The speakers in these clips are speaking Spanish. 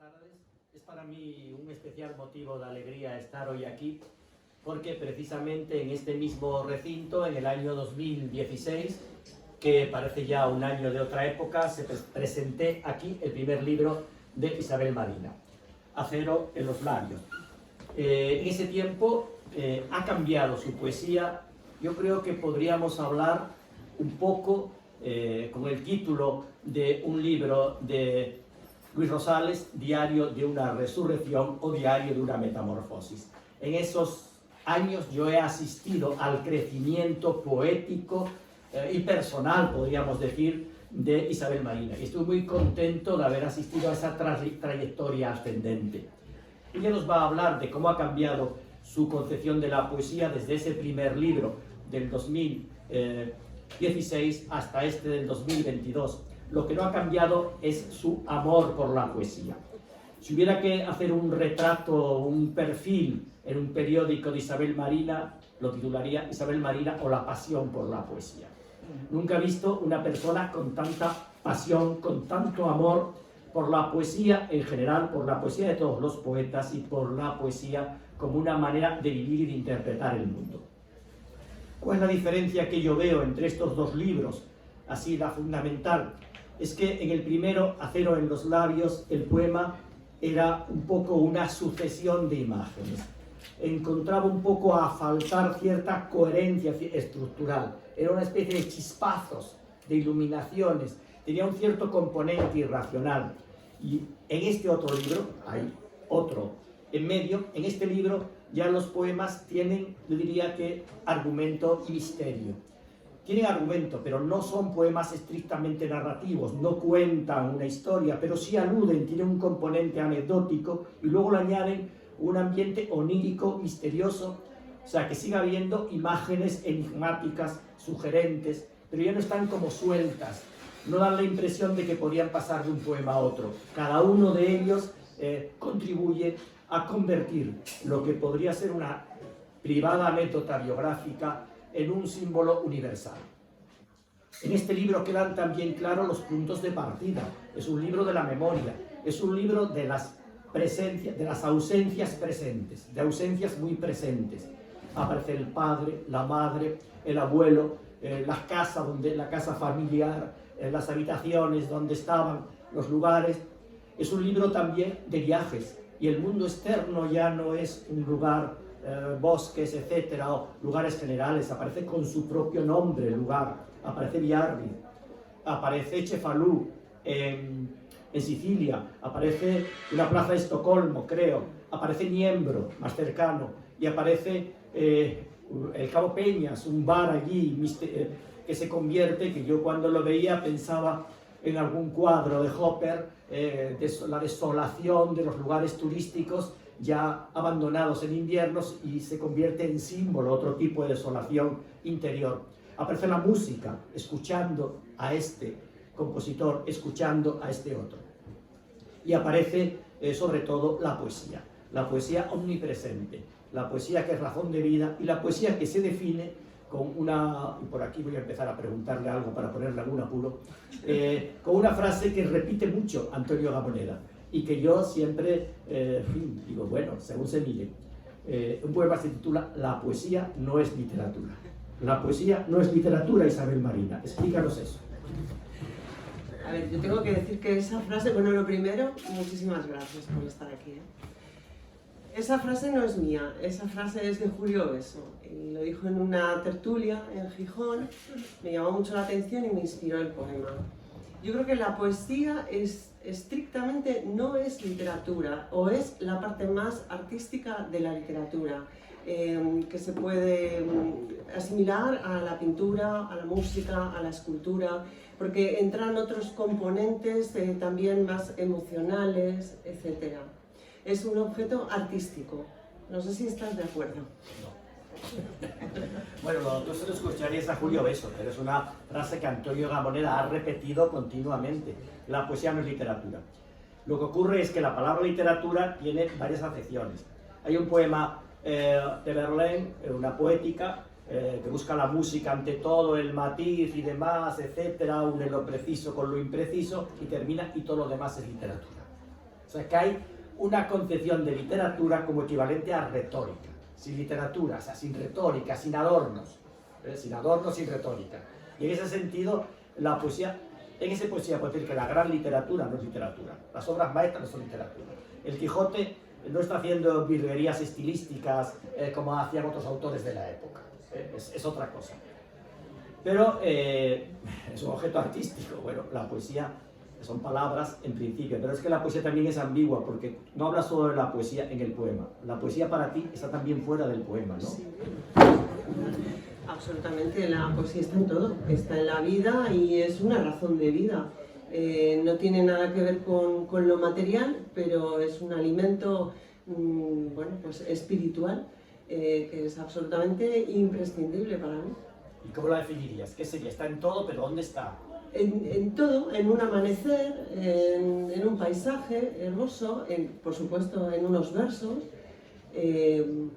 tardes. Es para mí un especial motivo de alegría estar hoy aquí, porque precisamente en este mismo recinto, en el año 2016, que parece ya un año de otra época, presenté aquí el primer libro de Isabel Marina, Acero en los labios. En ese tiempo ha cambiado su poesía. Yo creo que podríamos hablar un poco con el título de un libro de Luis Rosales, Diario de una resurrección o Diario de una metamorfosis. En esos años yo he asistido al crecimiento poético y personal, podríamos decir, de Isabel Marina, y estoy muy contento de haber asistido a esa trayectoria ascendente. Ella nos va a hablar de cómo ha cambiado su concepción de la poesía desde ese primer libro del 2016 hasta este del 2022. Lo que no ha cambiado es su amor por la poesía. Si hubiera que hacer un retrato, un perfil en un periódico de Isabel Marina, lo titularía Isabel Marina o la pasión por la poesía. Nunca he visto una persona con tanta pasión, con tanto amor por la poesía en general, por la poesía de todos los poetas y por la poesía como una manera de vivir y de interpretar el mundo. ¿Cuál es la diferencia que yo veo entre estos dos libros? Así, la fundamental es que en el primero, Acero en los labios, el poema era un poco una sucesión de imágenes. Encontraba un poco a faltar cierta coherencia estructural. Era una especie de chispazos, de iluminaciones. Tenía un cierto componente irracional. Y en este otro libro, hay otro en medio, en este libro ya los poemas tienen, yo diría que, argumento y misterio. Tienen argumento, pero no son poemas estrictamente narrativos, no cuentan una historia, pero sí aluden, tienen un componente anecdótico y luego le añaden un ambiente onírico, misterioso, o sea, que siga habiendo imágenes enigmáticas, sugerentes, pero ya no están como sueltas, no dan la impresión de que podían pasar de un poema a otro. Cada uno de ellos contribuye a convertir lo que podría ser una privada anécdota biográfica en un símbolo universal. En este libro quedan también claros los puntos de partida. Es un libro de la memoria, es un libro de las presencias, de las ausencias presentes, de ausencias muy presentes. Aparece el padre, la madre, el abuelo, la casa familiar, las habitaciones donde estaban, los lugares. Es un libro también de viajes, y el mundo externo ya no es un lugar, bosques, etcétera, o lugares generales. Aparece con su propio nombre el lugar. Aparece Biarritz, aparece Cefalù en Sicilia, aparece una plaza de Estocolmo, creo, aparece Niembro, más cercano, y aparece el Cabo Peñas, un bar allí que se convierte, que yo cuando lo veía pensaba en algún cuadro de Hopper, la desolación de los lugares turísticos ya abandonados en inviernos, y se convierte en símbolo, otro tipo de desolación interior. Aparece la música, escuchando a este compositor, escuchando a este otro. Y aparece sobre todo la poesía omnipresente, la poesía que es razón de vida, y la poesía que se define con una, y por aquí voy a empezar a preguntarle algo para ponerle algún apuro, con una frase que repite mucho Antonio Gamoneda, y que yo siempre, digo, bueno, según se mire. Un poema se titula La poesía no es literatura. La poesía no es literatura, Isabel Marina. Explícanos eso. A ver, yo tengo que decir que esa frase, bueno, lo primero, muchísimas gracias por estar aquí. Esa frase no es mía, esa frase es de Julio Beso. Y lo dijo en una tertulia en Gijón, me llamó mucho la atención y me inspiró el poema. Yo creo que la poesía estrictamente no es literatura, o es la parte más artística de la literatura, que se puede asimilar a la pintura, a la música, a la escultura, porque entran otros componentes también más emocionales, etc. Es un objeto artístico. No sé si estás de acuerdo. Bueno, tú se lo escucharías a Julio Beso, pero es una frase que Antonio Gamoneda ha repetido continuamente. La poesía no es literatura. Lo que ocurre es que la palabra literatura tiene varias acepciones. Hay un poema de Verlaine, una poética, que busca la música ante todo, el matiz y demás, etcétera, une lo preciso con lo impreciso, y termina, y todo lo demás es literatura. sea, que hay una concepción de literatura como equivalente a retórica. Sin literatura, o sea, sin retórica, sin adornos, sin retórica. Y en ese sentido, la poesía, en esa poesía puede decir que la gran literatura no es literatura, las obras maestras no son literatura. El Quijote no está haciendo virguerías estilísticas como hacían otros autores de la época, es otra cosa. Pero es un objeto artístico. Bueno, la poesía son palabras en principio, pero es que la poesía también es ambigua, porque no hablas solo de la poesía en el poema. La poesía para ti está también fuera del poema, ¿no? Sí. Absolutamente, la poesía está en todo, está en la vida y es una razón de vida. No tiene nada que ver con lo material, pero es un alimento bueno, pues espiritual que es absolutamente imprescindible para mí. ¿Y cómo la definirías? ¿Qué sería? Está en todo, pero ¿dónde está? En todo, en un amanecer, en un paisaje hermoso, por supuesto en unos versos, en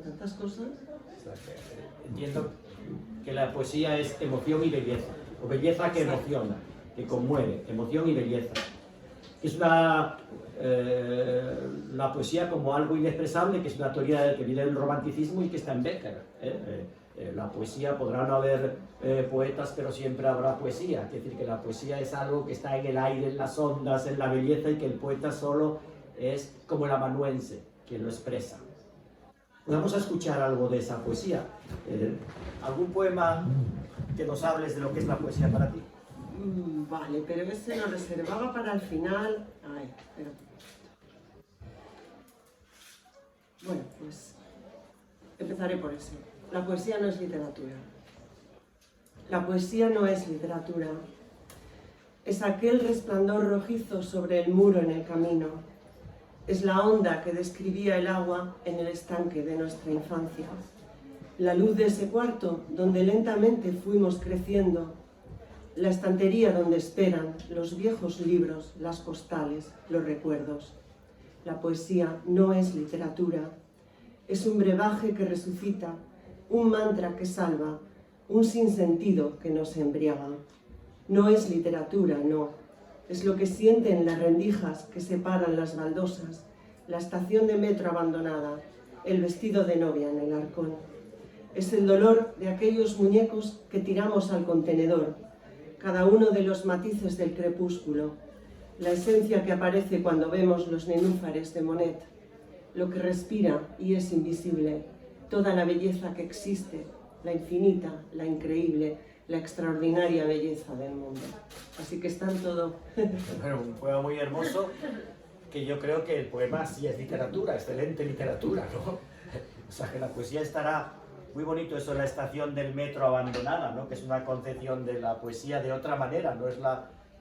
tantas cosas. Entiendo que la poesía es emoción y belleza, o belleza que emociona, que conmueve, emoción y belleza. Es la poesía como algo inexpresable, que es una teoría que viene del romanticismo y que está en Becker. La poesía, podrá no haber poetas, pero siempre habrá poesía. Es decir, que la poesía es algo que está en el aire, en las ondas, en la belleza, y que el poeta solo es como el amanuense, quien lo expresa. Vamos a escuchar algo de esa poesía. ¿Algún poema que nos hables de lo que es la poesía para ti? Vale, pero ese lo reservaba para el final. Ay, pero... Bueno, pues empezaré por ese. La poesía no es literatura. La poesía no es literatura. Es aquel resplandor rojizo sobre el muro en el camino. Es la onda que describía el agua en el estanque de nuestra infancia. La luz de ese cuarto donde lentamente fuimos creciendo. La estantería donde esperan los viejos libros, las postales, los recuerdos. La poesía no es literatura. Es un brebaje que resucita, un mantra que salva, un sinsentido que nos embriaga. No es literatura, no. Es lo que sienten las rendijas que separan las baldosas, la estación de metro abandonada, el vestido de novia en el arcón. Es el dolor de aquellos muñecos que tiramos al contenedor, cada uno de los matices del crepúsculo, la esencia que aparece cuando vemos los nenúfares de Monet, lo que respira y es invisible, toda la belleza que existe, la infinita, la increíble, la extraordinaria belleza del mundo. Así que está en todo. Bueno, un poema muy hermoso, que yo creo que el poema sí es literatura, excelente literatura, ¿no? O sea, que la poesía estará muy bonito, eso de la estación del metro abandonada, ¿no? Que es una concepción de la poesía de otra manera, no es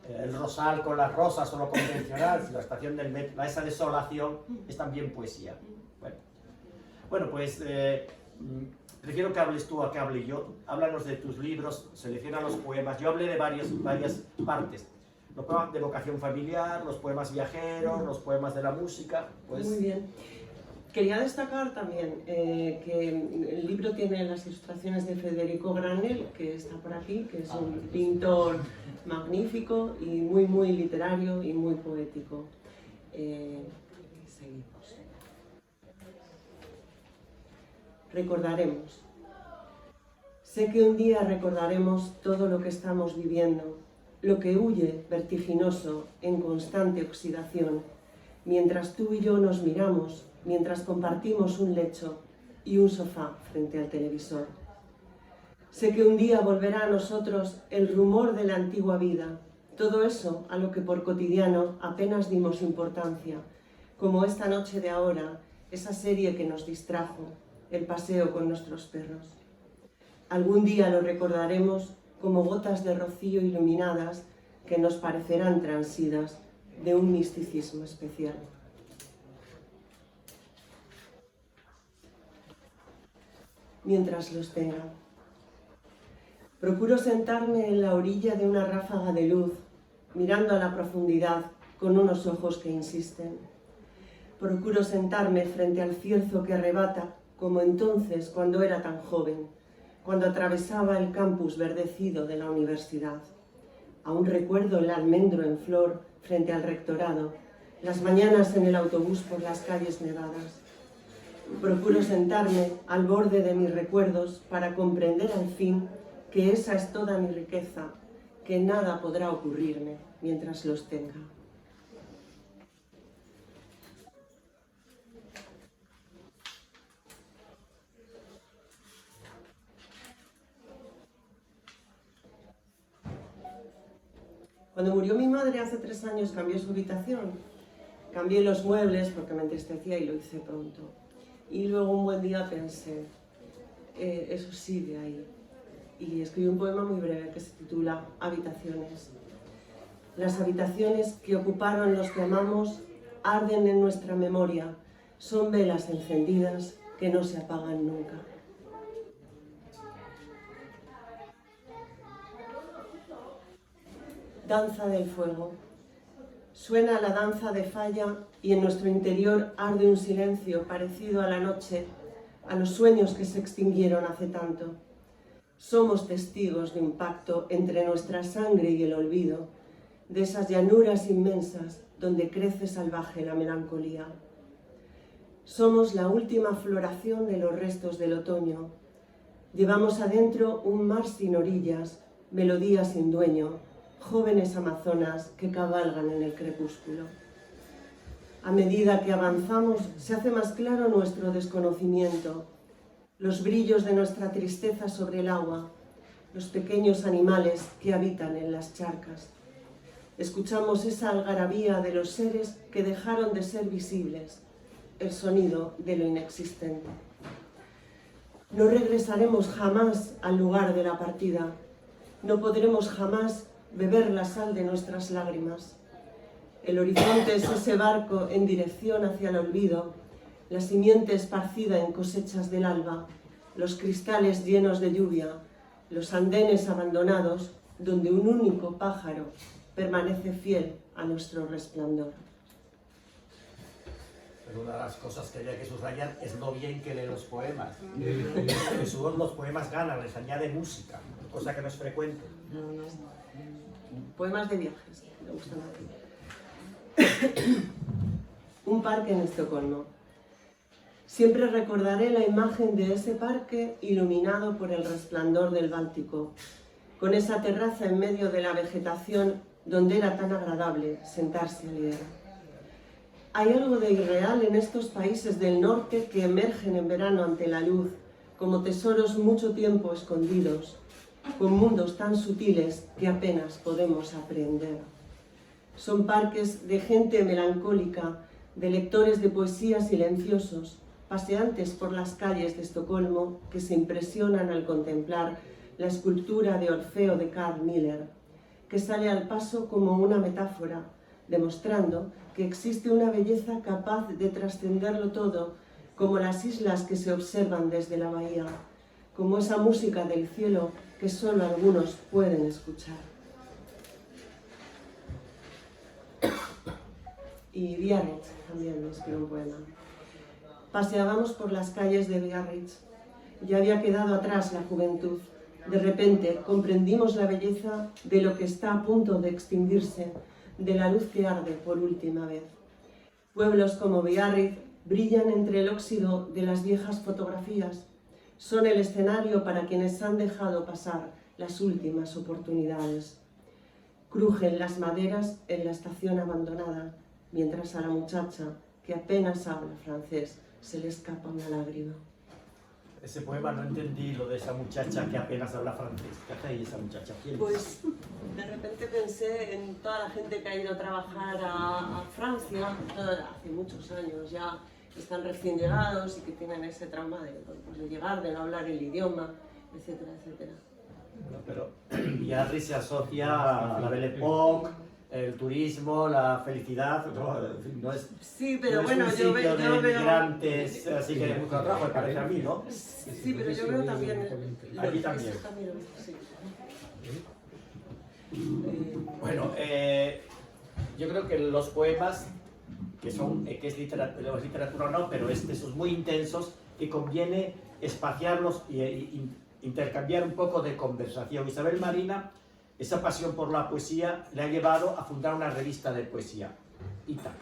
el rosal con las rosas o lo convencional, sino la estación del metro, esa desolación es también poesía. Bueno, pues prefiero que hables tú a que hable yo. Háblanos de tus libros, selecciona los poemas. Yo hablé de varias partes. Los poemas de vocación familiar, los poemas viajeros, los poemas de la música. Pues... Muy bien. Quería destacar también que el libro tiene las ilustraciones de Federico Granel, que está por aquí, que es un pintor magnífico y muy literario y muy poético. Seguimos. Recordaremos. Sé que un día recordaremos todo lo que estamos viviendo, lo que huye vertiginoso en constante oxidación, mientras tú y yo nos miramos, mientras compartimos un lecho y un sofá frente al televisor. Sé que un día volverá a nosotros el rumor de la antigua vida, todo eso a lo que por cotidiano apenas dimos importancia, como esta noche de ahora, esa serie que nos distrajo, el paseo con nuestros perros. Algún día lo recordaremos como gotas de rocío iluminadas que nos parecerán transidas de un misticismo especial. Mientras los tenga. Procuro sentarme en la orilla de una ráfaga de luz, mirando a la profundidad con unos ojos que insisten. Procuro sentarme frente al cierzo que arrebata, como entonces cuando era tan joven, cuando atravesaba el campus verdecido de la universidad. Aún recuerdo el almendro en flor frente al rectorado, las mañanas en el autobús por las calles nevadas. Procuro sentarme al borde de mis recuerdos para comprender al fin que esa es toda mi riqueza, que nada podrá ocurrirme mientras los tenga. Cuando murió mi madre hace 3 años cambió su habitación. Cambié los muebles porque me entristecía y lo hice pronto. Y luego un buen día pensé, eso sigue ahí. Y escribí un poema muy breve que se titula Habitaciones. Las habitaciones que ocuparon los que amamos arden en nuestra memoria. Son velas encendidas que no se apagan nunca. Danza del fuego. Suena la danza de falla y en nuestro interior arde un silencio parecido a la noche, a los sueños que se extinguieron hace tanto. Somos testigos de un pacto entre nuestra sangre y el olvido, de esas llanuras inmensas donde crece salvaje la melancolía. Somos la última floración de los restos del otoño. Llevamos adentro un mar sin orillas, melodía sin dueño, jóvenes amazonas que cabalgan en el crepúsculo. A medida que avanzamos, se hace más claro nuestro desconocimiento, los brillos de nuestra tristeza sobre el agua, los pequeños animales que habitan en las charcas. Escuchamos esa algarabía de los seres que dejaron de ser visibles, el sonido de lo inexistente. No regresaremos jamás al lugar de la partida, no podremos jamás beber la sal de nuestras lágrimas. El horizonte es ese barco en dirección hacia el olvido, la simiente esparcida en cosechas del alba, los cristales llenos de lluvia, los andenes abandonados donde un único pájaro permanece fiel a nuestro resplandor. Pero una de las cosas que había que subrayar es lo bien que lee los poemas. Los poemas ganan, les añade música, cosa que no es frecuente. Poemas de viajes, me gustan aquí. Un parque en Estocolmo. Siempre recordaré la imagen de ese parque iluminado por el resplandor del Báltico, con esa terraza en medio de la vegetación donde era tan agradable sentarse a leer. Hay algo de irreal en estos países del norte que emergen en verano ante la luz, como tesoros mucho tiempo escondidos, con mundos tan sutiles que apenas podemos aprender. Son parques de gente melancólica, de lectores de poesía silenciosos, paseantes por las calles de Estocolmo que se impresionan al contemplar la escultura de Orfeo de Carl Miller, que sale al paso como una metáfora, demostrando que existe una belleza capaz de trascenderlo todo, como las islas que se observan desde la bahía, como esa música del cielo que solo algunos pueden escuchar. Y Biarritz también me escribió un poema. Paseábamos por las calles de Biarritz. Ya había quedado atrás la juventud. De repente comprendimos la belleza de lo que está a punto de extinguirse, de la luz que arde por última vez. Pueblos como Biarritz brillan entre el óxido de las viejas fotografías. Son el escenario para quienes han dejado pasar las últimas oportunidades. Crujen las maderas en la estación abandonada, mientras a la muchacha, que apenas habla francés, se le escapa una lágrima. Ese poema no entendí lo de esa muchacha que apenas habla francés. ¿Qué hace ahí esa muchacha? ¿Quién es? Pues de repente pensé en toda la gente que ha ido a trabajar a Francia hace muchos años ya, que están recién llegados y que tienen ese trauma de llegar, de no hablar el idioma, etcétera, etcétera. Bueno, pero Biarritz se asocia a la Belle Époque, el turismo, la felicidad, no es, sí, pero no bueno, es un yo sitio veo de migrantes, así que mucho trabajo, me parece a mí, ¿no? Sí, pero yo veo también... Aquí también. Sí. Bueno, yo creo que los poemas, que es literatura o no, pero esos muy intensos, que conviene espaciarlos y intercambiar un poco de conversación. Isabel Marina, esa pasión por la poesía le ha llevado a fundar una revista de poesía, Ítaca.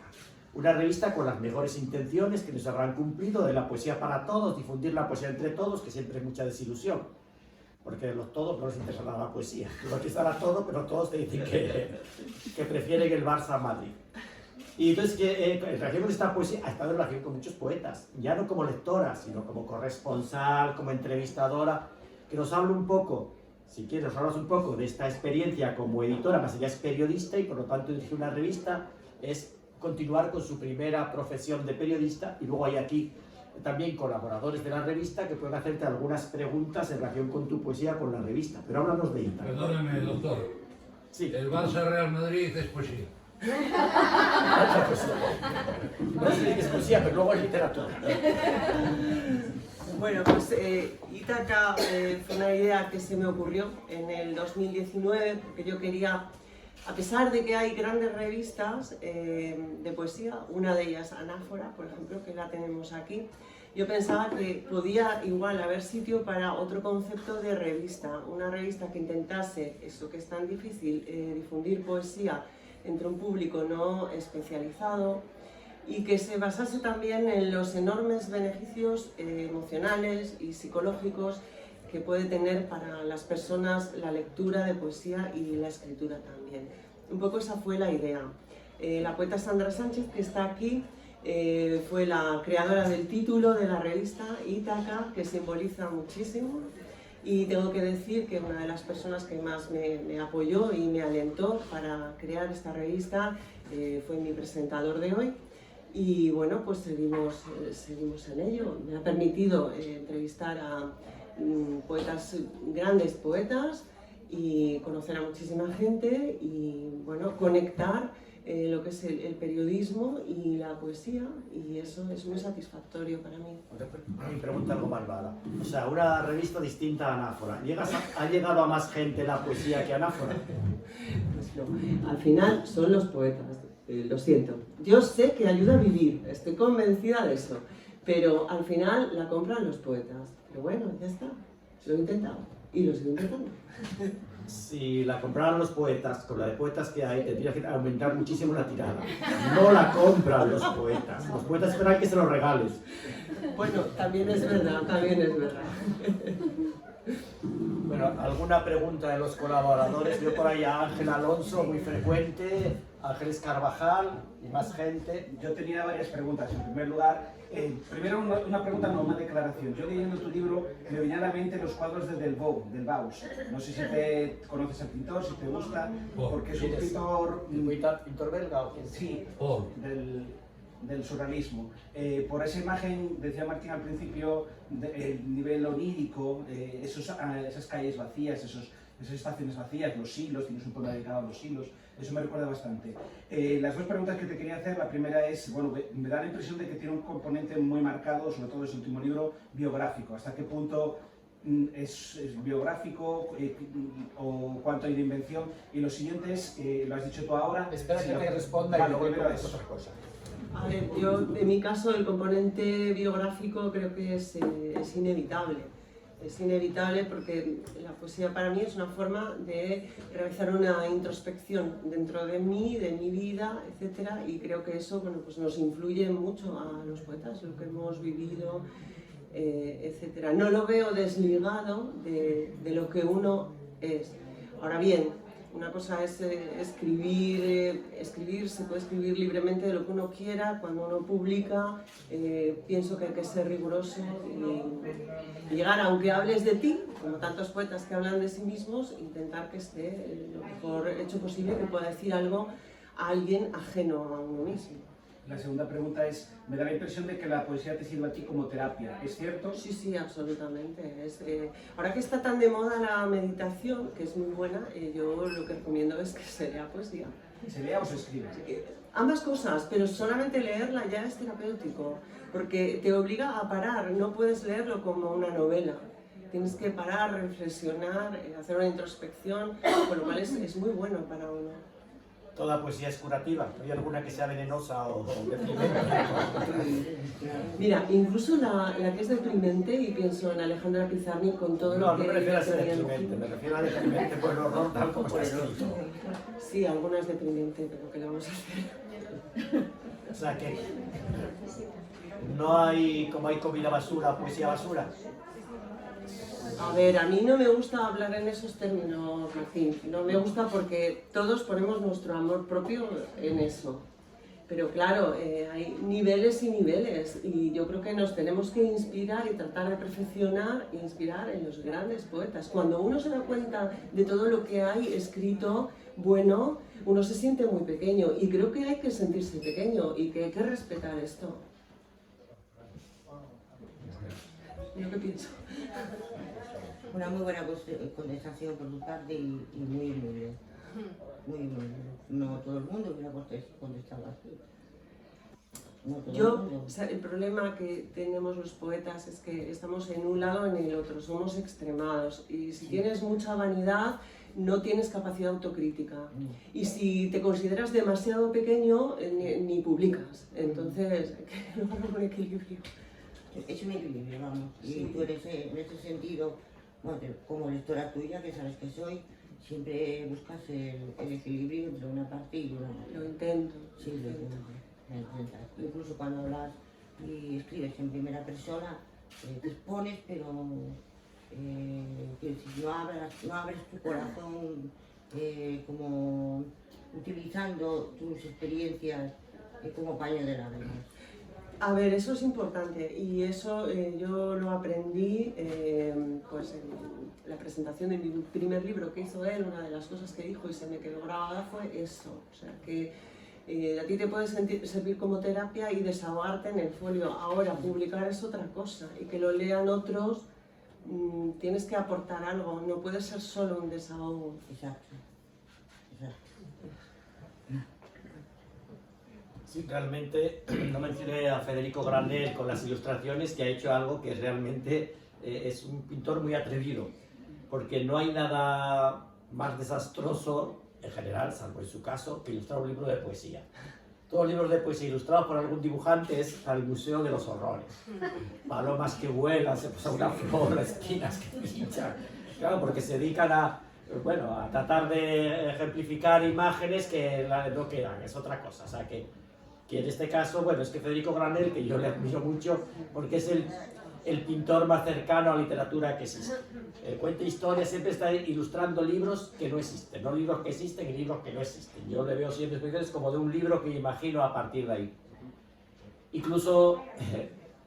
Una revista con las mejores intenciones que nos habrán cumplido, de la poesía para todos, difundir la poesía entre todos, que siempre es mucha desilusión, porque los todos no les interesa nada la poesía. Tú aquí estará todo, pero todos te dicen que prefieren el Barça a Madrid. Y entonces, en relación con esta poesía, ha estado en relación con muchos poetas, ya no como lectora, sino como corresponsal, como entrevistadora, que nos hable un poco, si quieres, nos hablas un poco de esta experiencia como editora, más ella es periodista y por lo tanto dirigir una revista es continuar con su primera profesión de periodista, y luego hay aquí también colaboradores de la revista que pueden hacerte algunas preguntas en relación con tu poesía con la revista. Pero háblanos de ella. Perdóneme, doctor. Sí. El Barça Real Madrid es poesía. No sé si es poesía, pero luego es literatura. Bueno, pues Ítaca fue una idea que se me ocurrió en el 2019, porque yo quería, a pesar de que hay grandes revistas de poesía, una de ellas Anáfora, por ejemplo, que la tenemos aquí, yo pensaba que podía igual haber sitio para otro concepto de revista, una revista que intentase, eso que es tan difícil, difundir poesía entre un público no especializado, y que se basase también en los enormes beneficios emocionales y psicológicos que puede tener para las personas la lectura de poesía y la escritura también. Un poco esa fue la idea. La poeta Sandra Sánchez, que está aquí, fue la creadora del título de la revista Ítaca, que simboliza muchísimo, y tengo que decir que una de las personas que más me apoyó y me alentó para crear esta revista fue mi presentador de hoy. Y bueno, pues seguimos en ello. Me ha permitido entrevistar a poetas, grandes poetas, y conocer a muchísima gente y bueno, conectar lo que es el periodismo y la poesía, y eso es muy satisfactorio para mí. Mi pregunta algo malvada. O sea, una revista distinta a Anáfora. ¿Ha llegado a más gente la poesía que Anáfora? Pues no, al final son los poetas. Lo siento. Yo sé que ayuda a vivir, estoy convencida de eso, pero al final la compran los poetas. Pero bueno, ya está. Lo he intentado y lo sigo intentando. Si la compraran los poetas, con la de poetas que hay, tendría que aumentar muchísimo la tirada. No la compran los poetas. Los poetas esperan que se los regales. Bueno, también es verdad, también es verdad. Bueno, ¿alguna pregunta de los colaboradores? Veo por ahí a Ángel Alonso, muy frecuente, Ángeles Carvajal y más gente. Yo tenía varias preguntas. En primer lugar, primero una pregunta, no una declaración. Yo leyendo tu libro me venían a la mente los cuadros de del Bauhaus. No sé si te conoces al pintor, si te gusta, porque es un pintor... ¿Pintor belga o quién? Sí, del surrealismo. Por esa imagen, decía Martín al principio, el nivel onírico, esas calles vacías, esas estaciones vacías, los silos, tienes un poema dedicado a los silos, eso me recuerda bastante. Las dos preguntas que te quería hacer, la primera es, bueno, me da la impresión de que tiene un componente muy marcado, sobre todo en su último libro, biográfico. ¿Hasta qué punto es biográfico o cuánto hay de invención? Y lo siguiente es, lo has dicho tú ahora... Espera que te responda y luego es otra cosa. A ver, yo en mi caso el componente biográfico creo que es inevitable. Es inevitable porque la poesía para mí es una forma de realizar una introspección dentro de mí, de mi vida, etc. Y creo que eso, bueno, pues nos influye mucho a los poetas, lo que hemos vivido, etc. No lo veo desligado de lo que uno es. Ahora bien, una cosa es escribir, se puede escribir libremente de lo que uno quiera. Cuando uno publica, pienso que hay que ser riguroso y llegar, aunque hables de ti, como tantos poetas que hablan de sí mismos, intentar que esté lo mejor hecho posible, que pueda decir algo a alguien ajeno a uno mismo. La segunda pregunta es, me da la impresión de que la poesía te sirve a ti como terapia, ¿es cierto? Sí, sí, absolutamente. Ahora que está tan de moda la meditación, que es muy buena, yo lo que recomiendo es que se lea poesía. ¿Se lea o se escribe? Ambas cosas, pero solamente leerla ya es terapéutico, porque te obliga a parar, no puedes leerlo como una novela. Tienes que parar, reflexionar, hacer una introspección, con lo cual es muy bueno para uno. ¿Toda poesía es curativa? ¿Hay alguna que sea venenosa o deprimente? Mira, incluso la que es deprimente, y pienso en Alejandra Pizarnik con todo lo que... No me refiero a ser deprimente, me refiero a deprimente por el horror tal como está escrito. Sí, alguna es deprimente, pero ¿qué le vamos a hacer? sea que no hay, como hay comida basura, poesía basura. A ver, a mí no me gusta hablar en esos términos, Martín. No me gusta porque todos ponemos nuestro amor propio en eso. Pero claro, hay niveles y niveles y yo creo que nos tenemos que inspirar y tratar de perfeccionar e inspirar en los grandes poetas. Cuando uno se da cuenta de todo lo que hay escrito bueno, uno se siente muy pequeño y creo que hay que sentirse pequeño y que hay que respetar esto. ¿Yo qué pienso? Una muy buena conversación por tu parte y muy bien. Muy bien. No todo el mundo hubiera contestado así. No todo el mundo. O sea, el problema que tenemos los poetas es que estamos en un lado o en el otro, somos extremados y si tienes mucha vanidad no tienes capacidad autocrítica y si te consideras demasiado pequeño ni publicas, entonces hay que lograr un equilibrio. Es un equilibrio, vamos. Sí. Y tú en ese sentido, bueno, como lectora tuya, que sabes que soy, siempre buscas el equilibrio entre una parte y una otra. Lo intento. Sí, lo intentas. Incluso cuando hablas y escribes en primera persona, te expones, pero no abres tu corazón como utilizando tus experiencias como paño de lágrimas. A ver, eso es importante y eso yo lo aprendí pues en la presentación de mi primer libro que hizo él. Una de las cosas que dijo y se me quedó grabada fue eso, o sea que a ti te puede servir como terapia y desahogarte en el folio. Ahora, publicar es otra cosa y que lo lean otros, tienes que aportar algo, no puede ser solo un desahogo. Exacto. Sí, realmente no mencioné a Federico Granell con las ilustraciones, que ha hecho algo que realmente es un pintor muy atrevido, porque no hay nada más desastroso, en general, salvo en su caso, que ilustrar un libro de poesía. Todos los libros de poesía ilustrados por algún dibujante es al Museo de los Horrores. Palomas que vuelan, se posa una flor, esquinas que pinchan. Claro, porque se dedican a tratar de ejemplificar imágenes que no quedan, es otra cosa. O sea que en este caso, bueno, es que Federico Granell, que yo le admiro mucho, porque es el pintor más cercano a la literatura que existe. Cuenta historias, siempre está ilustrando libros que no existen, no libros que existen y libros que no existen. Yo le veo siempre expresiones como de un libro que imagino a partir de ahí. Incluso,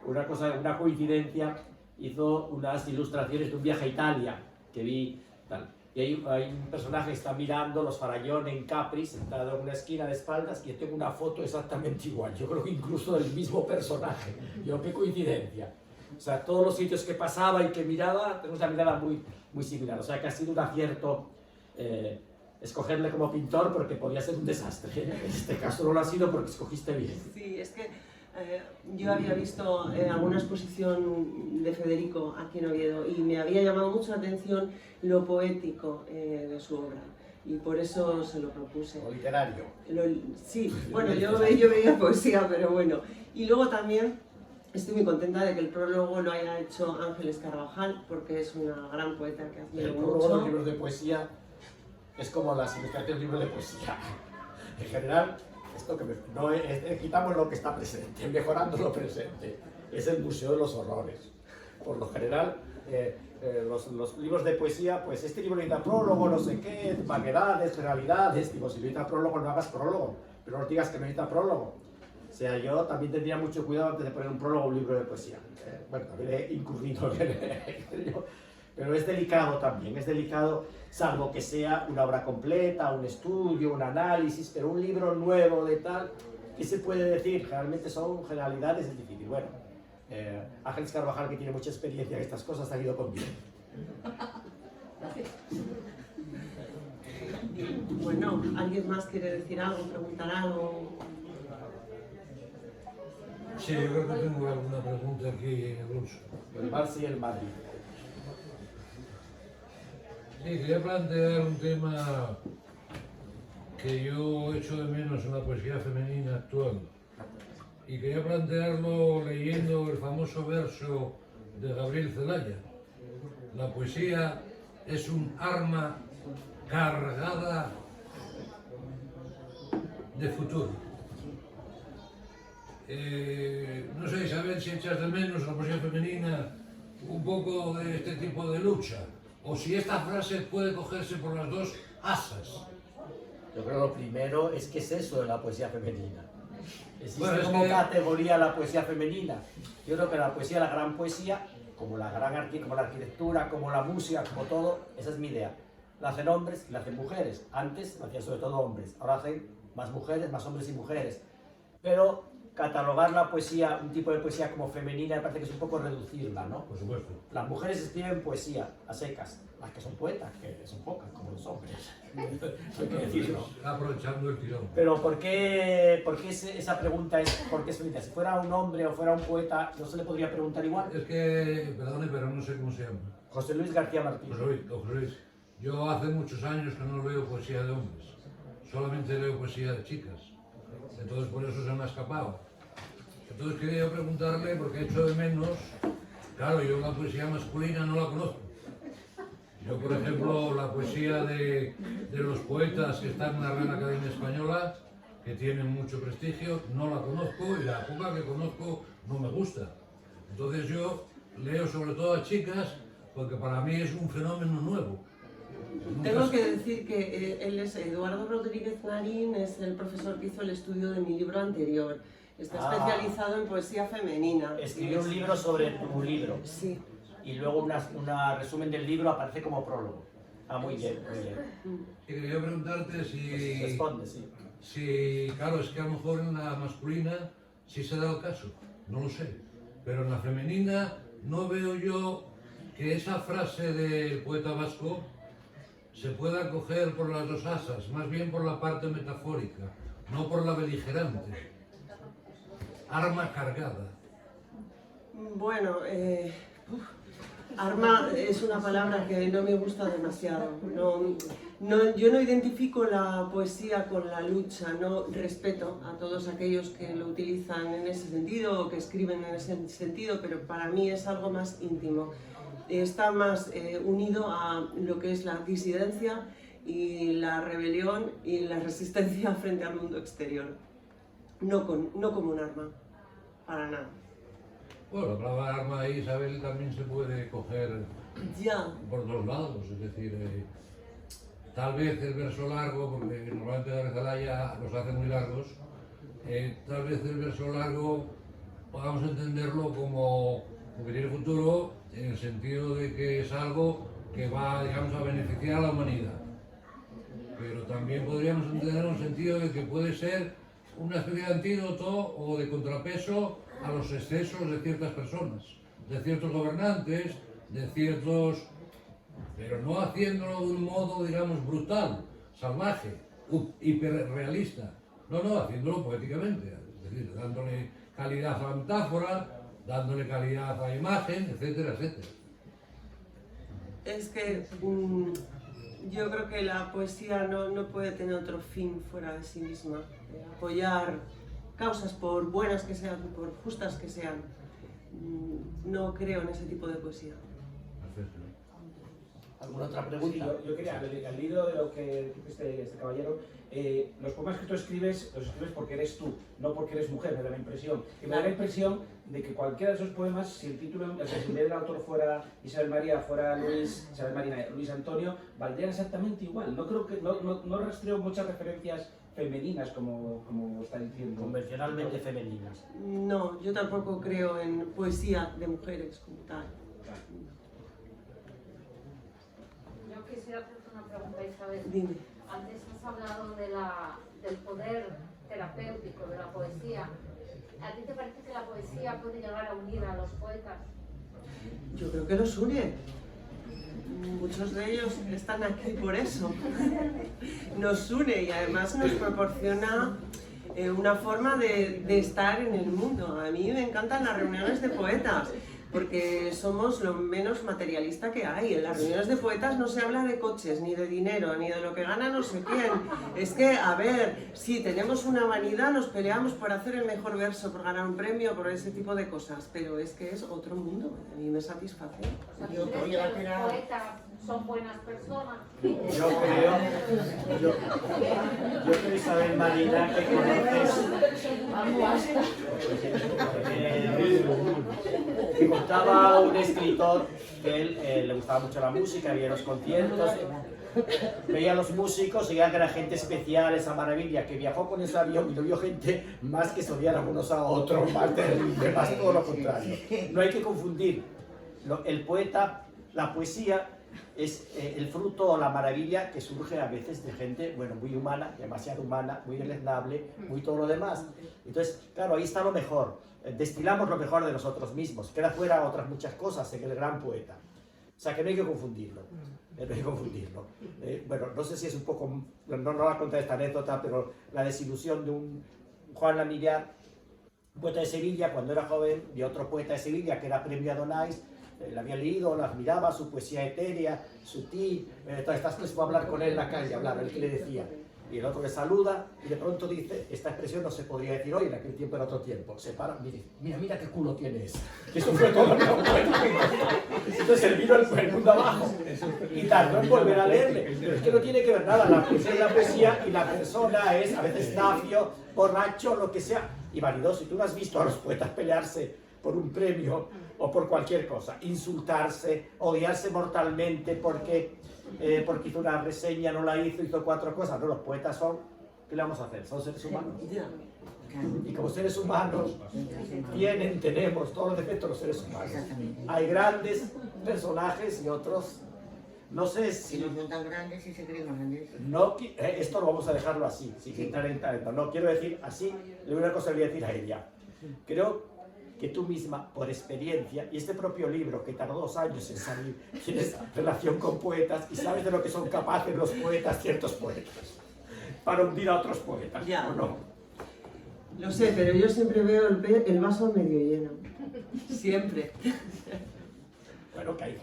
una coincidencia, hizo unas ilustraciones de un viaje a Italia, que vi, tal. Y hay un personaje que está mirando los Farallón en Capri, sentado en una esquina de espaldas, y yo tengo una foto exactamente igual. Yo creo que incluso del mismo personaje. Yo, qué coincidencia. O sea, todos los sitios que pasaba y que miraba, tengo una mirada muy, muy similar. O sea, que ha sido un acierto escogerle como pintor, porque podía ser un desastre. En este caso no lo ha sido porque escogiste bien. Sí, es que yo había visto alguna exposición de Federico aquí en Oviedo y me había llamado mucho la atención lo poético de su obra y por eso se lo propuse. O literario. Sí, bueno, yo veía poesía, pero bueno. Y luego también estoy muy contenta de que el prólogo lo haya hecho Ángeles Carvajal, porque es una gran poeta que admiro El prólogo de los mucho. libros de poesía es como las ilustraciones de libros de poesía. En general, esto que quitamos lo que está presente, mejorando lo presente. Es el Museo de los Horrores. Por lo general, los libros de poesía, pues este libro necesita prólogo, no sé qué, vaguedades, generalidades. Digo, si necesita prólogo, no hagas prólogo, pero no digas que no necesita prólogo. O sea, yo también tendría mucho cuidado antes de poner un prólogo a un libro de poesía. Bueno, también he incurrido en ello. Pero es delicado también, es delicado, salvo que sea una obra completa, un estudio, un análisis, pero un libro nuevo de tal, ¿qué se puede decir? Generalmente son generalidades, es difícil. Bueno, Ángeles Carvajal, que tiene mucha experiencia en estas cosas, ha ido con bien. Bueno, ¿alguien más quiere decir algo, preguntar algo? Sí, yo creo que tengo alguna pregunta aquí en el uso. El Barça y el Madrid. Sí, quería plantear un tema que yo echo de menos en la poesía femenina actual. Y quería plantearlo leyendo el famoso verso de Gabriel Celaya. La poesía es un arma cargada de futuro. no sé, Isabel, si echas de menos la poesía femenina un poco de este tipo de lucha, o si esta frase puede cogerse por las dos asas. Yo creo que lo primero es que es eso de la poesía femenina. Existe Bueno, como categoría la poesía femenina. Yo creo que la poesía, la gran poesía, como la arquitectura, como la música, como todo, esa es mi idea. La hacen hombres y la hacen mujeres. Antes la hacían sobre todo hombres, ahora hacen más mujeres, más hombres y mujeres. Pero catalogar la poesía, un tipo de poesía como femenina, me parece que es un poco reducirla, ¿no? Por supuesto. Las mujeres escriben poesía a secas, las que son poetas, que son pocas, como los hombres. Hay que decirlo. Aprovechando el tirón. Pero ¿por qué esa pregunta es por qué es femenina? Si fuera un hombre o fuera un poeta, ¿no se le podría preguntar igual? Es que, perdone, pero no sé cómo se llama. José Luis García Martín. José Luis, yo hace muchos años que no leo poesía de hombres, solamente leo poesía de chicas. Entonces por eso se me ha escapado. Entonces quería preguntarle, porque echo de menos, claro, yo la poesía masculina no la conozco. Yo, por ejemplo, la poesía de los poetas que están en la Real Academia Española, que tienen mucho prestigio, no la conozco, y la poca que conozco no me gusta. Entonces yo leo sobre todo a chicas, porque para mí es un fenómeno nuevo. Tengo que decir que él es Eduardo Rodríguez Marín, es el profesor que hizo el estudio de mi libro anterior. Está especializado en poesía femenina. Escribió un libro sobre tu libro. Sí. Y luego un resumen del libro aparece como prólogo. Ah, muy bien, muy bien. Y quería preguntarte si... Responde, sí. Si, claro, es que a lo mejor en la masculina sí se da el caso, no lo sé. Pero en la femenina no veo yo que esa frase del poeta vasco se pueda coger por las dos asas, más bien por la parte metafórica, no por la beligerante. Arma cargada. Bueno, arma es una palabra que no me gusta demasiado. Yo no identifico la poesía con la lucha, no respeto a todos aquellos que lo utilizan en ese sentido o que escriben en ese sentido, pero para mí es algo más íntimo. Está más unido a lo que es la disidencia y la rebelión y la resistencia frente al mundo exterior. No como un arma, para nada. Bueno, la palabra arma ahí, Isabel, también se puede coger por dos lados, es decir, tal vez el verso largo, porque normalmente la Rezalaya los hace muy largos, tal vez el verso largo podamos entenderlo como que tiene futuro en el sentido de que es algo que va, digamos, a beneficiar a la humanidad. Pero también podríamos entender en el sentido de que puede ser una especie de antídoto o de contrapeso a los excesos de ciertas personas, de ciertos gobernantes, de ciertos... pero no haciéndolo de un modo, digamos, brutal, salvaje, hiperrealista. No, haciéndolo poéticamente, es decir, dándole calidad a la metáfora, dándole calidad a la imagen, etcétera, etcétera. Es que yo creo que la poesía no puede tener otro fin fuera de sí misma. Apoyar causas, por buenas que sean, por justas que sean. No creo en ese tipo de poesía. Perfecto. ¿Alguna otra pregunta? Sí, yo quería, al hilo de lo que este caballero, los poemas que tú escribes, los escribes porque eres tú, no porque eres mujer, me da la impresión. Y me da la impresión de que cualquiera de esos poemas, si el título, o sea, si en vez del autor fuera Isabel María, fuera Luis Antonio, valdrían exactamente igual. No creo que, no rastreo muchas referencias femeninas como está diciendo. Convencionalmente femeninas. No, yo tampoco creo en poesía de mujeres como tal. Yo quisiera hacerte una pregunta, Isabel. Dime. Antes has hablado del poder terapéutico de la poesía. ¿A ti te parece que la poesía puede llegar a unir a los poetas? Yo creo que los une. Muchos de ellos están aquí por eso. Nos une y además nos proporciona una forma de estar en el mundo. A mí me encantan las reuniones de poetas, porque somos lo menos materialista que hay. En las reuniones de poetas no se habla de coches, ni de dinero, ni de lo que gana no sé quién. Es que, a ver, si tenemos una vanidad, nos peleamos por hacer el mejor verso, por ganar un premio, por ese tipo de cosas, pero es que es otro mundo, a mí me satisface. O sea, ¿tú crees que el poeta son buenas personas. Yo creo, Isabel Marina, que conoces, que contaba un escritor que él le gustaba mucho la música, veía los conciertos, veía a los músicos y veía que era gente especial, esa maravilla, que viajó con ese avión y no vio gente más que se odiaran unos a otros, más terrible, más todo lo contrario. No hay que confundir el poeta, la poesía es el fruto o la maravilla que surge a veces de gente, bueno, muy humana, demasiado humana, muy deleznable, muy todo lo demás. Entonces, claro, ahí está lo mejor, destilamos lo mejor de nosotros mismos, queda fuera otras muchas cosas en el gran poeta. O sea, que no hay que confundirlo. No hay que confundirlo. Bueno, no sé si es un poco, no voy a contar esta anécdota, pero la desilusión de un Juan Lamillar, poeta de Sevilla, cuando era joven, de otro poeta de Sevilla que era premio Adonais, la había leído, la admiraba, su poesía etérea, sutil, todas estas cosas, fue a hablar con él en la calle, él que le decía, y el otro le saluda y de pronto dice, esta expresión no se podría decir hoy, en aquel tiempo era otro tiempo, se para y dice, mira qué culo tienes, que eso fue todo lo que entonces él vino el mundo abajo y tardó en volver a leerle, pero es que no tiene que ver nada, la poesía es la poesía y la persona es a veces nafio, borracho, lo que sea, y vanidoso. Y tú no has visto a los poetas pelearse por un premio o por cualquier cosa, insultarse, odiarse mortalmente porque hizo una reseña, no la hizo 4 cosas. No, los poetas son, ¿qué le vamos a hacer? Son seres humanos. Y como seres humanos tenemos todos los defectos de los seres humanos. Hay grandes personajes y otros, no sé si... no son tan grandes y se creen grandes. No, esto lo vamos a dejarlo así, sin entrar en talento. No, quiero decir así, le voy a una cosa que voy a decir a ella. Creo que tú misma, por experiencia, y este propio libro, que tardó 2 años en salir, tienes relación con poetas y sabes de lo que son capaces los poetas, ciertos poetas, para hundir a otros poetas, ya. ¿o no? Lo sé, pero yo siempre veo el vaso medio lleno. Siempre. Bueno, que hay...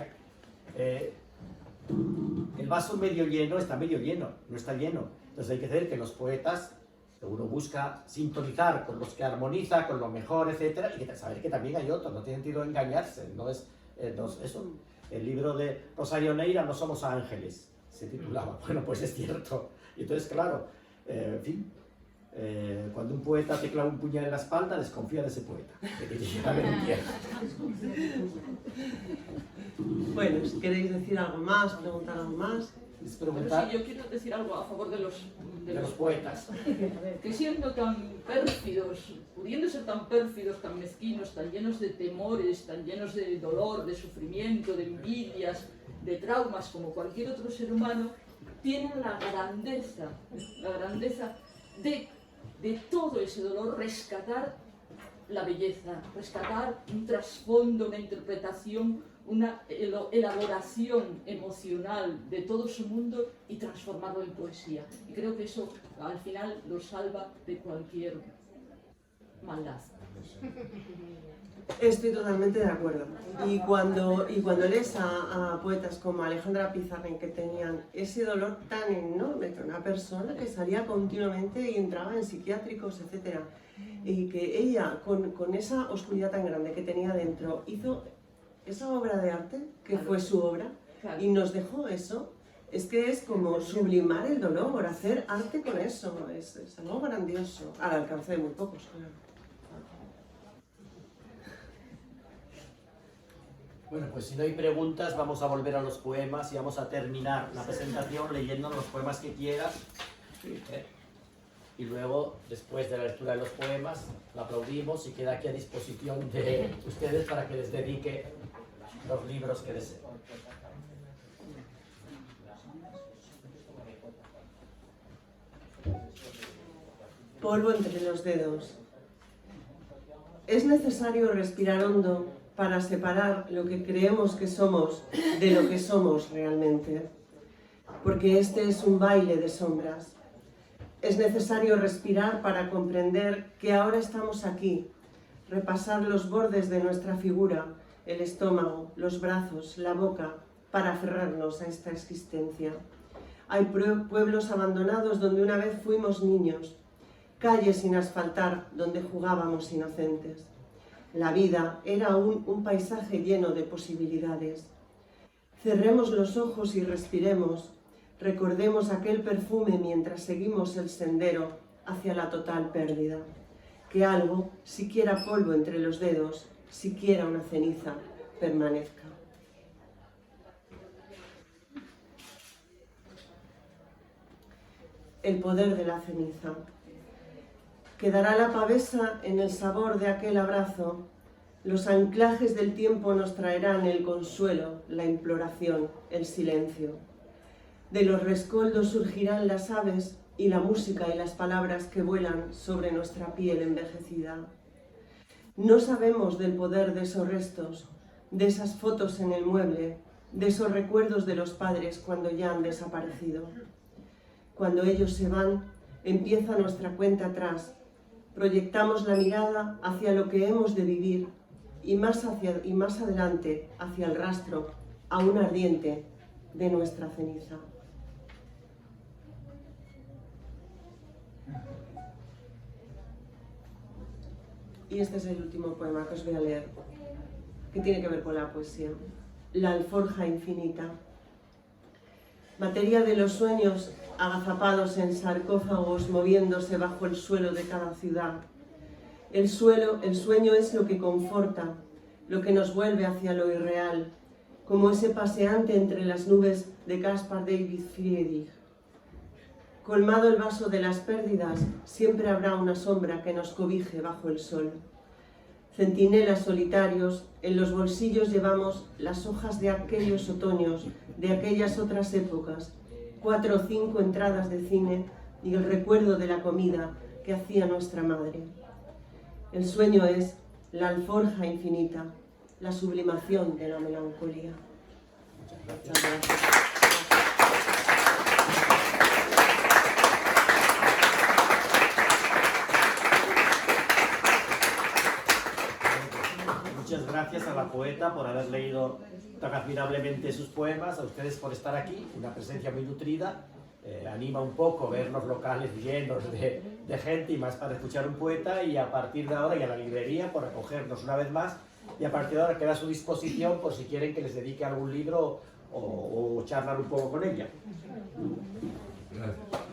el vaso medio lleno está medio lleno, no está lleno. Entonces hay que saber que los poetas, uno busca sintonizar con los que armoniza, con lo mejor, etc. Y que saber que también hay otros, no tiene sentido engañarse. No es eso. El libro de Rosario Neira, No somos ángeles, se titulaba. Bueno, pues es cierto. Y entonces, claro, en fin, cuando un poeta te clava un puñal en la espalda, desconfía de ese poeta. De que llega a ver un tierra. Bueno, si queréis decir algo más, preguntar algo más. Pero sí, yo quiero decir algo a favor de los poetas. Que siendo tan pérfidos, pudiendo ser tan pérfidos, tan mezquinos, tan llenos de temores, tan llenos de dolor, de sufrimiento, de envidias, de traumas, como cualquier otro ser humano, tienen la grandeza de todo ese dolor rescatar la belleza, rescatar un trasfondo, una interpretación, una elaboración emocional de todo su mundo y transformarlo en poesía. Y creo que eso al final lo salva de cualquier maldad. Estoy totalmente de acuerdo. Y cuando lees a poetas como Alejandra Pizarnik, que tenían ese dolor tan enorme, que una persona que salía continuamente y entraba en psiquiátricos, etc. Y que ella, con esa oscuridad tan grande que tenía dentro, hizo esa obra de arte, que fue su obra, y nos dejó eso. Es que es como sublimar el dolor, hacer arte con eso, es algo grandioso, al alcance de muy pocos, claro. Bueno, pues si no hay preguntas, vamos a volver a los poemas y vamos a terminar la presentación leyendo los poemas que quieras. Y luego, después de la lectura de los poemas, la aplaudimos y queda aquí a disposición de ustedes para que les dedique los libros que deseen. Polvo entre los dedos. Es necesario respirar hondo para separar lo que creemos que somos de lo que somos realmente, porque este es un baile de sombras. Es necesario respirar para comprender que ahora estamos aquí, repasar los bordes de nuestra figura, el estómago, los brazos, la boca, para aferrarnos a esta existencia. Hay pueblos abandonados donde una vez fuimos niños, calles sin asfaltar donde jugábamos inocentes. La vida era un paisaje lleno de posibilidades. Cerremos los ojos y respiremos. Recordemos aquel perfume mientras seguimos el sendero hacia la total pérdida. Que algo, siquiera polvo entre los dedos, siquiera una ceniza, permanezca. El poder de la ceniza. Quedará la pavesa en el sabor de aquel abrazo. Los anclajes del tiempo nos traerán el consuelo, la imploración, el silencio. De los rescoldos surgirán las aves y la música y las palabras que vuelan sobre nuestra piel envejecida. No sabemos del poder de esos restos, de esas fotos en el mueble, de esos recuerdos de los padres cuando ya han desaparecido. Cuando ellos se van, empieza nuestra cuenta atrás. Proyectamos la mirada hacia lo que hemos de vivir y más adelante hacia el rastro, aún ardiente, de nuestra ceniza. Y este es el último poema que os voy a leer, que tiene que ver con la poesía. La alforja infinita. Materia de los sueños, agazapados en sarcófagos, moviéndose bajo el suelo de cada ciudad. El sueño es lo que conforta, lo que nos vuelve hacia lo irreal, como ese paseante entre las nubes de Caspar David Friedrich. Colmado el vaso de las pérdidas, siempre habrá una sombra que nos cobije bajo el sol. Centinelas solitarios, en los bolsillos llevamos las hojas de aquellos otoños, de aquellas otras épocas, 4 o 5 entradas de cine y el recuerdo de la comida que hacía nuestra madre. El sueño es la alforja infinita, la sublimación de la melancolía. Muchas gracias. Muchas gracias a la poeta por haber leído tan admirablemente sus poemas, a ustedes por estar aquí, una presencia muy nutrida. Anima un poco ver los locales llenos de gente y más para escuchar un poeta, y a partir de ahora y a la librería por recogernos una vez más, y a partir de ahora queda a su disposición por si quieren que les dedique algún libro o charlar un poco con ella. Gracias.